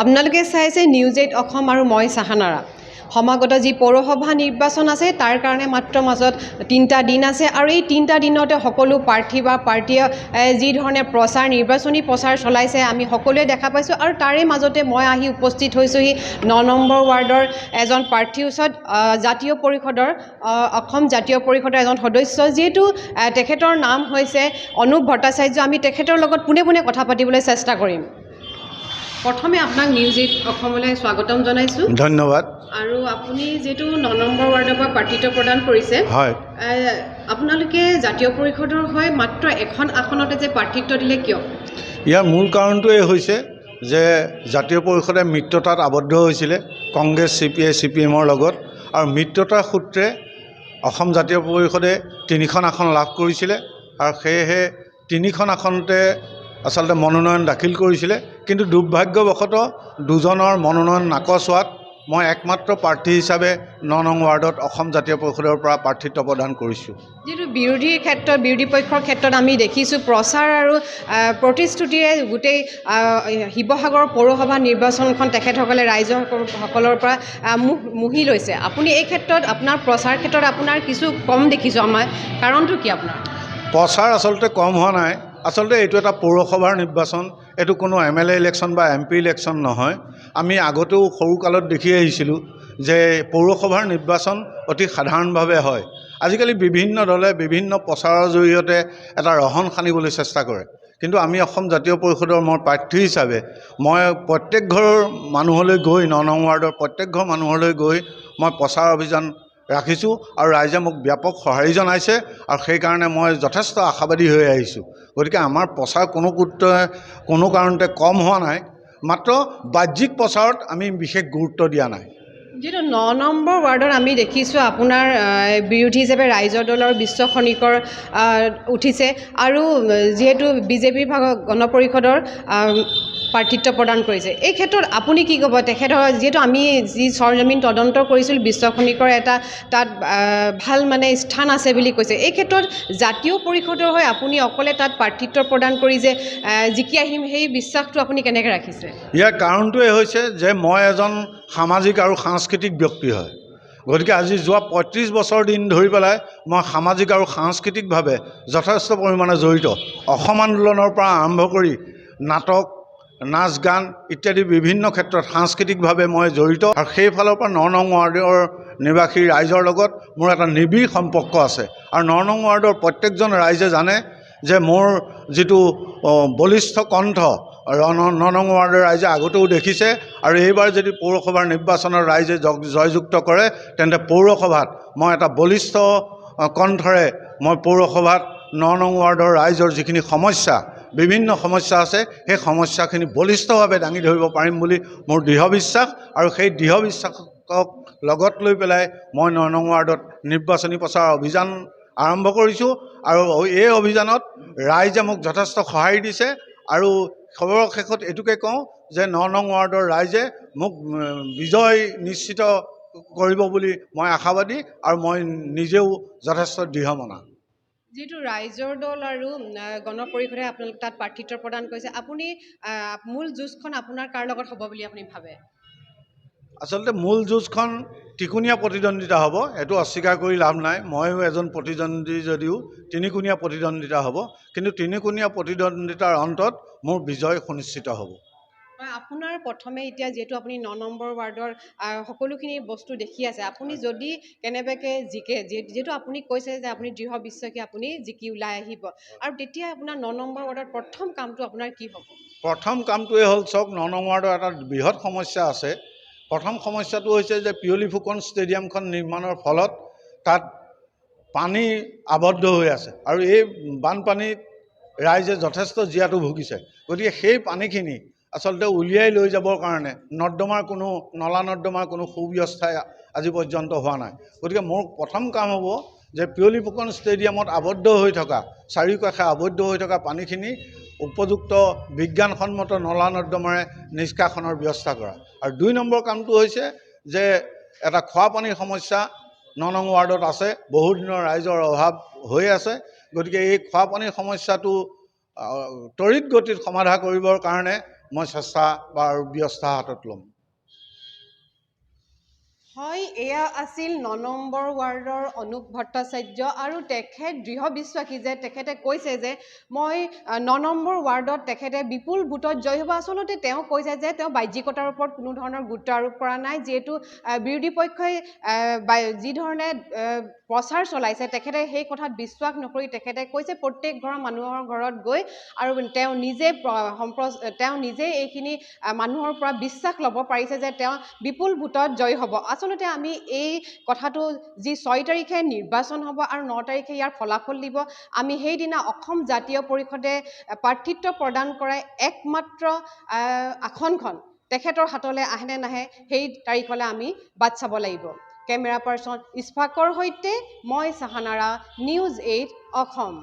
আপোনালোকে চাইছে নিউজ 8 অসম আৰু মই চাহানাৰা সমাগত যি পৌৰসভা নিৰ্বাচন আছে তাৰ কাৰণে মাত্ৰ মাজত 3টা দিন আছে আৰু এই 3টা দিনতে সকলো প্ৰাৰ্থী বা পাৰ্টীয়ে যি ধৰণে নিৰ্বাচনী প্ৰচাৰ চলাইছে আমি সকলোৱে দেখা পাইছোঁ আৰু তাৰে মাজতে মই আহি উপস্থিত হৈছোহি 9 নম্বৰ ৱাৰ্ডৰ এজন প্ৰাৰ্থীৰ ওচৰত জাতীয় পৰিষদৰ অসম জাতীয় পৰিষদৰ এজন সদস্য যিহেতু তেখেতৰ নাম হৈছে অনুপ ভট্টাচাৰ্য আমি তেখেতৰ লগত পোনে পোনে কথা পাতিবলৈ চেষ্টা কৰিম প্ৰথমে আপোনাক নিউজ 8 অসমলৈ স্বাগতম জনাইছোঁ ধন্যবাদ আৰু আপুনি যেটো 9 নম্বৰ ৱাৰ্ডৰ পৰা প্ৰাৰ্থিত্ব প্ৰদান কৰিছে হয় আপোনালোকে জাতীয় পৰিষদৰ হয় মাত্ৰ এখন আসনতে যে প্ৰাৰ্থিত্ব দিলে কিয় ইয়াৰ মূল কাৰণটোৱে হৈছে যে জাতীয় পৰিষদে মিত্ৰতাত আবদ্ধ হৈছিলে কংগ্ৰেছ CPIৰ লগত আৰু মিত্ৰতাৰ সূত্ৰে অসম জাতীয় পৰিষদে 3খন আসন লাভ কৰিছিলে আৰু সেয়েহে 3খন আসনতে আচলতে মনোনয়ন দাখিল কৰিছিলে কিন্তু দুৰ্ভাগ্যবশতঃ দুজনৰ মনোনয়ন নাকচ হোৱাত মই একমাত্ৰ প্ৰাৰ্থী হিচাপে 9 নং ৱাৰ্ডত অসম জাতীয় পৰিষদৰ পৰা প্ৰাৰ্থিত্ব প্ৰদান কৰিছোঁ যেটো বিৰোধী পক্ষৰ ক্ষেত্ৰত আমি দেখিছোঁ প্ৰচাৰ আৰু প্ৰতিশ্ৰুতিৰে গোটেই শিৱসাগৰ পৌৰসভা নিৰ্বাচনখন তেখেতসকলে ৰাইজসকলৰ পৰা মুহি লৈছে আপুনি এই ক্ষেত্ৰত আপোনাৰ প্ৰচাৰ ক্ষেত্ৰত আপোনাৰ কিছু কম দেখিছোঁ আমাৰ কাৰণটো কি আপোনাৰ প্ৰচাৰ আচলতে কম হোৱা নাই আচলতে এইটো এটা পৌৰসভাৰ নিৰ্বাচন এইটো কোনো MLA ইলেকশ্যন বা MP ইলেকশ্যন নহয় আমি আগতেও সৰুকালত দেখি আহিছিলোঁ যে পৌৰসভাৰ নিৰ্বাচন অতি সাধাৰণভাৱে হয় আজিকালি বিভিন্ন দলে বিভিন্ন প্ৰচাৰৰ জৰিয়তে এটা ৰহণ সানিবলৈ চেষ্টা কৰে কিন্তু আমি অসম জাতীয় পৰিষদৰ মই প্ৰাৰ্থী হিচাপে মই প্ৰত্যেক ঘৰৰ মানুহলৈ গৈ 9 নং ৱাৰ্ডৰ প্ৰত্যেক ঘৰ মানুহলৈ গৈ মই প্ৰচাৰ অভিযান ৰাখিছোঁ আৰু ৰাইজে মোক ব্যাপক সঁহাৰি জনাইছে আৰু সেইকাৰণে মই যথেষ্ট আশাবাদী হৈ আহিছোঁ গতিকে আমাৰ প্ৰচাৰ কোনো কাৰণতে কম হোৱা নাই মাত্ৰ বাহ্যিক প্ৰচাৰত আমি বিশেষ গুৰুত্ব দিয়া নাই যেটো 9 নম্বৰ ৱাৰ্ডত আমি দেখিছোঁ আপোনাৰ বিৰোধী হিচাপে ৰাইজৰ দলৰ বিশ্ব খনিকৰ উঠিছে আৰু যেহেতু বিজেপিৰ ভাগৰ গণপৰিষদৰ প্ৰাৰ্থিত্ব প্ৰদান কৰিছে এই ক্ষেত্ৰত আপুনি কি ক'ব তেখেতৰ যেহেতু আমি যি সৰজমিন তদন্ত কৰিছিল বিশ্ব খনিকৰ এটা তাত ভাল মানে স্থান আছে বুলি কৈছে এই ক্ষেত্ৰত জাতীয় পৰিষদৰ হৈ আপুনি অকলে তাত প্ৰাৰ্থিত্ব প্ৰদান কৰি যে জিকি আহিম সেই বিশ্বাসটো আপুনি কেনেকৈ ৰাখিছে ইয়াৰ কাৰণটোৱে হৈছে যে মই এজন সামাজিক আৰু সাংস্কৃতিক ব্যক্তি হয় গতিকে আজি যোৱা 35 বছৰ দিন ধৰি পেলাই মই সামাজিক আৰু সাংস্কৃতিকভাৱে যথেষ্ট পৰিমাণে জড়িত অসম আন্দোলনৰ পৰা আৰম্ভ কৰি নাটক নাচ গান ইত্যাদি বিভিন্ন ক্ষেত্ৰত সাংস্কৃতিকভাৱে মই জড়িত আৰু সেইফালৰ পৰা 9 নং ৱাৰ্ডৰ নিবাসী ৰাইজৰ লগত মোৰ এটা নিবিড় সম্পৰ্ক আছে আৰু 9 নং ৱাৰ্ডৰ প্ৰত্যেকজন ৰাইজে জানে যে মোৰ যিটো বলিষ্ঠ কণ্ঠ 9 নং ৱাৰ্ডৰ ৰাইজে আগতেও দেখিছে আৰু এইবাৰ যদি পৌৰসভাৰ নিৰ্বাচনৰ ৰাইজে জয়যুক্ত কৰে তেন্তে পৌৰসভাত মই এটা বলিষ্ঠ কণ্ঠৰে মই পৌৰসভাত 9 নং ৱাৰ্ডৰ ৰাইজৰ যিখিনি সমস্যা বিভিন্ন সমস্যা আছে সেই সমস্যাখিনি বলিষ্ঠভাৱে দাঙি ধৰিব পাৰিম বুলি মোৰ দৃঢ় বিশ্বাস আৰু সেই দৃঢ় বিশ্বাসক লগত লৈ পেলাই মই 9 নং ৱাৰ্ডত নিৰ্বাচনী প্ৰচাৰ অভিযান আৰম্ভ কৰিছোঁ আৰু এই অভিযানত ৰাইজে মোক যথেষ্ট সহায় দিছে আৰু খবৰৰ শেষত এটুকে কওঁ যে 9 নং ৱাৰ্ডৰ ৰাইজে মোক বিজয় নিশ্চিত কৰিব বুলি মই আশাবাদী আৰু মই নিজেও যথেষ্ট দৃঢ়মনা যেটো ৰাইজৰ দল আৰু গণপৰিষদে আপোনালোক তাত প্ৰাৰ্থিত্ব প্ৰদান কৰিছে আপুনি মূল যুঁজখন আপোনাৰ কাৰ লগত হ'ব বুলি আপুনি ভাবে আচলতে মূল যুঁজখন ত্ৰিকোণীয়া প্ৰতিদ্বন্দ্বিতা হ'ব এইটো অস্বীকাৰ কৰি লাভ নাই ময়ো এজন প্ৰতিদ্বন্দ্বী যদিও তিনিকোণীয়া প্ৰতিদ্বন্দ্বিতা হ'ব কিন্তু তিনিকোণীয়া প্ৰতিদ্বন্দ্বিতাৰ অন্তত মোৰ বিজয় সুনিশ্চিত হ'ব আপোনাৰ প্ৰথমে এতিয়া যেহেতু আপুনি 9 নম্বৰ ৱাৰ্ডৰ সকলোখিনি বস্তু দেখি আছে আপুনি যদি কেনেবাকৈ জিকে যেহেতু আপুনি কৈছে যে আপুনি দৃঢ় বিশ্বাসী আপুনি জিকি ওলাই আহিব আৰু তেতিয়া আপোনাৰ 9 নম্বৰ ৱাৰ্ডৰ প্ৰথম কামটো আপোনাৰ কি হ'ব প্ৰথম কামটোৱে হ'ল চাওক 9 নং ৱাৰ্ডৰ এটা বৃহৎ সমস্যা আছে প্ৰথম সমস্যাটো হৈছে যে পিয়লি ফুকন ষ্টেডিয়ামখন নিৰ্মাণৰ ফলত তাত পানী আবদ্ধ হৈ আছে আৰু এই বানপানীত ৰাইজে যথেষ্ট জীয়াতু ভুগিছে গতিকে সেই পানীখিনি আচলতে উলিয়াই লৈ যাবৰ কাৰণে নলা নৰ্দমাৰ কোনো সুব্যৱস্থা আজি পৰ্যন্ত হোৱা নাই গতিকে মোৰ প্ৰথম কাম হ'ব যে পিয়লি ফুকন ষ্টেডিয়ামত আবদ্ধ হৈ থকা চাৰিওকাষে আবদ্ধ হৈ থকা পানীখিনি উপযুক্ত বিজ্ঞানসন্মত নলা নৰ্দমাৰে নিষ্কাশনৰ ব্যৱস্থা কৰা আৰু 2 নম্বৰ কামটো হৈছে যে এটা খোৱা পানীৰ সমস্যা 9 নং ৱাৰ্ডত আছে বহু দিনৰ ৰাইজৰ অভাৱ হৈ আছে গতিকে এই খোৱা পানীৰ সমস্যাটো তড়িৎ গতিত সমাধা কৰিবৰ কাৰণে মই চেষ্টা বা আৰু ব্যৱস্থা হাতত ল'ম। হয়, এয়া আছিল ৯ নম্বৰ ৱাৰ্ডৰ অনুপ ভট্টাচাৰ্য আৰু তেখেত দৃঢ় বিশ্বাসী যে তেখেতে কৈছে যে মই ৯ নম্বৰ ৱাৰ্ডত তেখেতে বিপুল ভোটত জয় হ'ব। আচলতে তেওঁ কৈছে যে তেওঁ বাহ্যিকতাৰ ওপৰত কোনো ধৰণৰ গুৰুত্ব আৰোপ কৰা নাই, যিহেতু বিৰোধী পক্ষই যি ধৰণে প্ৰচাৰ চলাইছে তেখেতে সেই কথাত বিশ্বাস নকৰি তেখেতে কৈছে প্ৰত্যেক ঘৰৰ মানুহৰ ঘৰত গৈ আৰু তেওঁ নিজে এইখিনি মানুহৰ পৰা বিশ্বাস ল'ব পাৰিছে যে তেওঁ বিপুল ভোটত জয় হ'ব। আচলতে আমি এই কথাটো যি ৬ তাৰিখে নিৰ্বাচন হ'ব আৰু ৯ তাৰিখে ইয়াৰ ফলাফল দিব, আমি সেইদিনা অসম জাতীয় পৰিষদে প্ৰাৰ্থিত্ব প্ৰদান কৰা একমাত্ৰ আসনখন তেখেতৰ হাতলৈ আহে নে নাহে সেই তাৰিখলৈ আমি বাট চাব লাগিব। কেমেৰা পাৰ্চন ইছফাকৰ সৈতে মই চাহানাৰা, নিউজ 8 অসম।